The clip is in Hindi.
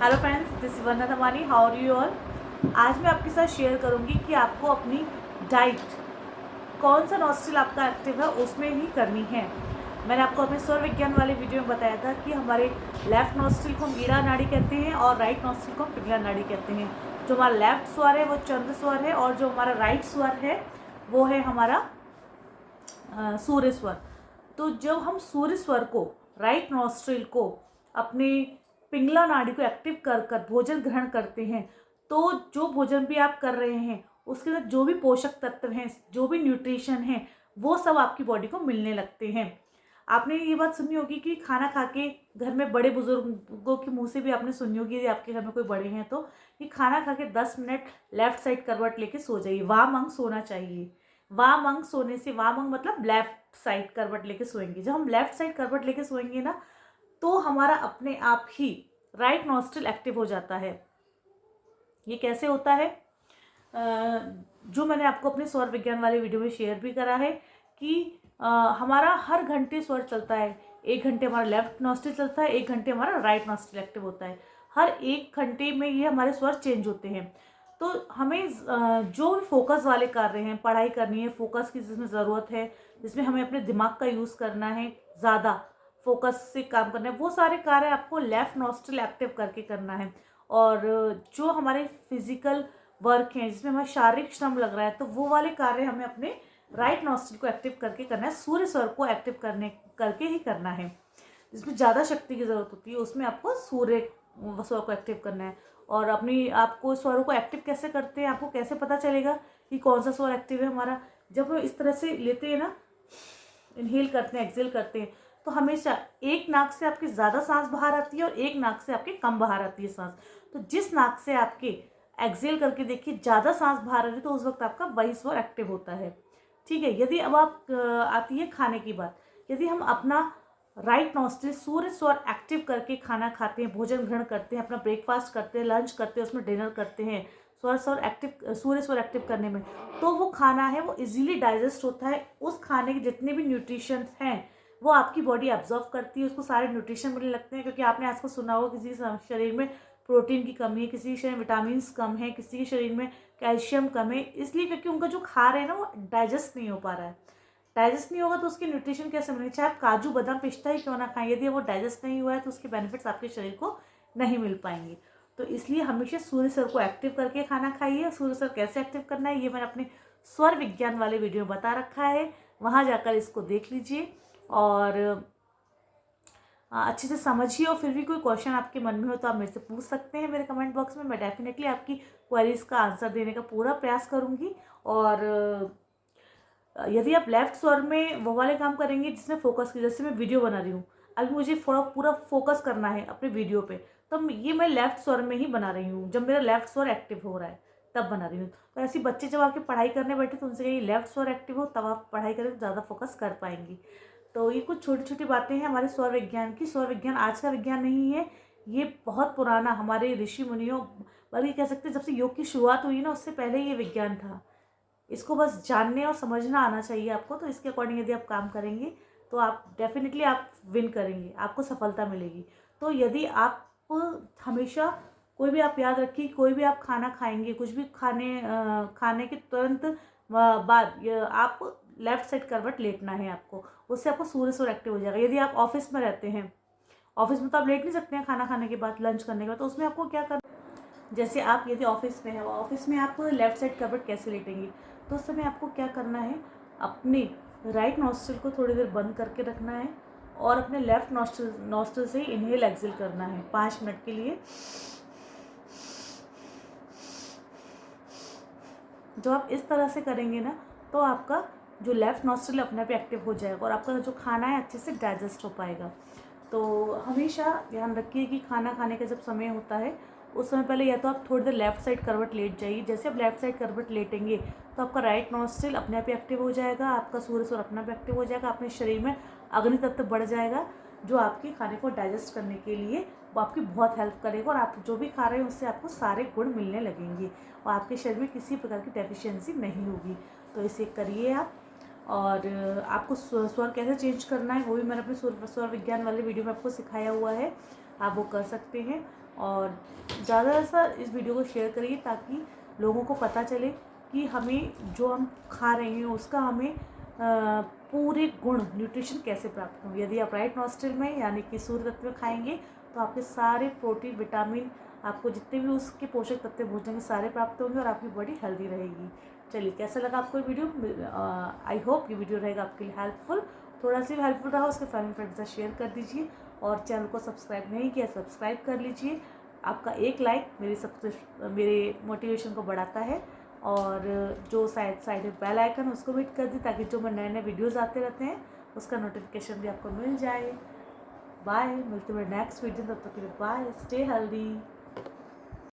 Hello friends, this is Varna Dhamani. How are you all. आज मैं आपके साथ शेयर करूंगी कि आपको अपनी डाइट कौन सा नॉस्ट्रिल आपका एक्टिव है उसमें ही करनी है। मैंने आपको अपने स्वर विज्ञान वाले वीडियो में बताया था कि हमारे लेफ्ट नॉस्ट्रिल को हम ईड़ा नाड़ी कहते हैं और राइट नॉस्ट्रिल को हम पिंगला नाड़ी कहते हैं। जो हमारा लेफ्ट स्वर है वो चंद्र स्वर है और जो हमारा राइट स्वर है वो है हमारा सूर्य स्वर। तो जब हम सूर्य स्वर को, राइट नॉस्ट्रिल को, अपने पिंगला नाड़ी को एक्टिव कर कर भोजन ग्रहण करते हैं तो जो भोजन भी आप कर रहे हैं उसके अंदर जो भी पोषक तत्व हैं, जो भी न्यूट्रिशन है, वो सब आपकी बॉडी को मिलने लगते हैं। आपने ये बात सुनी होगी कि खाना खा के, घर में बड़े बुजुर्गों के मुंह से भी आपने सुनी होगी, यदि आपके घर में कोई बड़े हैं तो, कि खाना खा के 10 मिनट लेफ्ट साइड करवट लेके सो जाइए। वाम अंग सोना चाहिए। वाम अंग सोने से, वाम अंग मतलब लेफ्ट साइड करवट लेके सोएंगे। जब हम लेफ्ट साइड करवट लेके सोएंगे ना तो हमारा अपने आप ही राइट नॉस्ट्रिल एक्टिव हो जाता है। ये कैसे होता है? जो मैंने आपको अपने स्वर विज्ञान वाले वीडियो में शेयर भी करा है कि हमारा हर घंटे स्वर चलता है। 1 घंटे हमारा लेफ्ट नॉस्ट्रिल चलता है, 1 घंटे हमारा राइट नॉस्ट्रिल एक्टिव होता है। हर 1 घंटे में ये हमारे स्वर चेंज होते हैं। तो हमें जो भी फोकस वाले कार्य हैं, पढ़ाई करनी है, फोकस की जिसमें ज़रूरत है, जिसमें हमें अपने दिमाग का यूज़ करना है, ज़्यादा फोकस से काम करना है, वो सारे कार्य आपको लेफ्ट नॉस्ट्रिल एक्टिव करके करना है। और जो हमारे फिजिकल वर्क हैं जिसमें हमारा शारीरिक श्रम लग रहा है तो वो वाले कार्य हमें अपने राइट नॉस्ट्रिल को एक्टिव करके करना है, सूर्य स्वर को एक्टिव करने करके ही करना है। जिसमें ज़्यादा शक्ति की ज़रूरत होती है उसमें आपको सूर्य स्वर को एक्टिव करना है। और अपनी आपको स्वरों को एक्टिव कैसे करते हैं, आपको कैसे पता चलेगा कि कौन सा स्वर एक्टिव है हमारा? जब हम इस तरह से लेते हैं ना, इनहेल करते हैं, एक्सेल करते हैं, तो हमेशा एक नाक से आपकी ज़्यादा सांस बाहर आती है और एक नाक से आपकी कम बाहर आती है सांस। तो जिस नाक से आपके एक्सेल करके देखिए ज़्यादा सांस बाहर आ रही है तो उस वक्त आपका वही स्वर एक्टिव होता है। ठीक है। यदि अब आप आती है खाने की बात, यदि हम अपना राइट नॉस्ट्रिल सूर्य स्वर एक्टिव करके खाना खाते हैं, भोजन ग्रहण करते हैं, अपना ब्रेकफास्ट करते हैं, लंच करते हैं, उसमें डिनर करते हैं सूर्य स्वर एक्टिव करने में, तो वो खाना है वो इजीली डाइजेस्ट होता है। उस खाने के जितने भी न्यूट्रिशन हैं वो आपकी बॉडी एब्जॉर्व करती है, उसको सारे न्यूट्रिशन मिलने लगते हैं। क्योंकि आपने आजकल सुना होगा किसी शरीर में प्रोटीन की कमी है, किसी के शरीर में विटामिन कम है, किसी के शरीर में कैल्शियम कम है, इसलिए क्योंकि उनका जो खा रहे हैं ना वो डाइजेस्ट नहीं हो पा रहा है। डाइजेस्ट नहीं होगा तो उसके न्यूट्रिशन कैसे मिलेंगे? चाहे आप काजू बादाम पिस्ता ही क्यों ना खाएं, यदि वो डाइजेस्ट नहीं हुआ है तो उसके बेनिफिट्स आपके शरीर को नहीं मिल पाएंगे। तो इसलिए हमेशा सूर्य स्वर को एक्टिव करके खाना खाइए। सूर्य स्वर कैसे एक्टिव करना है ये मैंने अपने स्वर विज्ञान वाले वीडियो में बता रखा है, वहाँ जाकर इसको देख लीजिए और अच्छे से समझिए। और फिर भी कोई क्वेश्चन आपके मन में हो तो आप मेरे से पूछ सकते हैं मेरे कमेंट बॉक्स में। मैं डेफिनेटली आपकी क्वेरीज का आंसर देने का पूरा प्रयास करूँगी। और यदि आप लेफ्ट स्वर में वो वाले काम करेंगे जिसमें फोकस की, जैसे मैं वीडियो बना रही हूँ, अभी मुझे पूरा फोकस करना है अपने वीडियो पे, तो ये मैं लेफ्ट स्वर में ही बना रही हूँ। जब मेरा लेफ्ट स्वर एक्टिव हो रहा है तब बना रही हूँ। तो ऐसे बच्चे जब आके पढ़ाई करने बैठे तो उनसे कहिए लेफ्ट स्वर एक्टिव हो, तब आप पढ़ाई करें तो ज़्यादा फोकस कर पाएंगी। तो ये कुछ छोटी छोटी बातें हैं हमारे स्वर विज्ञान की। स्वर विज्ञान आज का विज्ञान नहीं है, ये बहुत पुराना, हमारे ऋषि मुनियों, बल्कि कह सकते हैं जब से योग की शुरुआत हुई ना उससे पहले ये विज्ञान था। इसको बस जानने और समझना आना चाहिए आपको। तो इसके अकॉर्डिंग यदि आप काम करेंगे तो आप डेफिनेटली आप विन करेंगे, आपको सफलता मिलेगी। तो यदि आप हमेशा, कोई भी आप याद रखिए, कोई भी आप खाना खाएंगे, कुछ भी खाने के तुरंत बाद आप लेफ्ट साइड करवट लेटना है आपको। उससे आपको सूर्य स्वर एक्टिव हो जाएगा। यदि आप ऑफिस में रहते हैं, ऑफिस में तो आप लेट नहीं सकते हैं खाना खाने के बाद, लंच करने के बाद, तो उसमें आपको क्या करना, जैसे आप यदि ऑफिस में है, ऑफिस में आप लेफ्ट साइड करवट कैसे लेटेंगे, तो उस समय आपको क्या करना है, अपने राइट नॉस्ट्रिल को थोड़ी देर बंद करके रखना है और अपने लेफ्ट नॉस्ट्रिल से ही इनहेल एक्सेल करना है 5 मिनट के लिए। जब आप इस तरह से करेंगे ना तो आपका जो लेफ्ट नॉस्ट्रिल अपने आप एक्टिव हो जाएगा और आपका जो खाना है अच्छे से डाइजेस्ट हो पाएगा। तो हमेशा ध्यान रखिए कि खाना खाने का जब समय होता है उस समय पहले या तो आप थोड़ी देर लेफ्ट साइड करवट लेट जाइए। जैसे आप लेफ्ट साइड करवट लेटेंगे तो आपका राइट नॉस्ट्रिल अपने आप एक्टिव हो जाएगा, आपका सूर्य स्वर अपने आप एक्टिव हो जाएगा, अपने शरीर में अग्नि तत्व बढ़ जाएगा जो आपके खाने को डाइजेस्ट करने के लिए वो आपकी बहुत हेल्प करेगा। और आप जो भी खा रहे हैं उससे आपको सारे गुण मिलने लगेंगे और आपके शरीर में किसी प्रकार की डेफिशिएंसी नहीं होगी। तो इसे करिए आप। और आपको स्वर कैसे चेंज करना है वो भी मैंने अपने स्वर विज्ञान वाले वीडियो में आपको सिखाया हुआ है, आप वो कर सकते हैं। और ज़्यादा सा इस वीडियो को शेयर करिए ताकि लोगों को पता चले कि हमें जो हम खा रहे हैं उसका हमें पूरे गुण न्यूट्रिशन कैसे प्राप्त होंगे। यदि आप राइट नॉस्ट्रिल में यानी कि सूर्य तत्व खाएंगे तो आपके सारे प्रोटीन, विटामिन, आपको जितने भी उसके पोषक तत्व भोजन के सारे प्राप्त होंगे और आपकी बॉडी हेल्दी रहेगी। चलिए, कैसा लगा आपको वीडियो? आई होप ये वीडियो रहेगा आपके लिए हेल्पफुल। थोड़ा सा भी हेल्पफुल रहा उसके फैमिली फ्रेंड से शेयर कर दीजिए और चैनल को सब्सक्राइब नहीं किया सब्सक्राइब कर लीजिए। आपका एक लाइक मेरे मोटिवेशन को बढ़ाता है। और जो साइड में बेल आइकन उसको भी हिट कर दी ताकि जो मैं नए नए वीडियोज़ आते रहते हैं उसका नोटिफिकेशन भी आपको मिल जाए। बाय, मिलते हुए नेक्स्ट वीडियो, तब तक के लिए बाय, स्टे हेल्दी।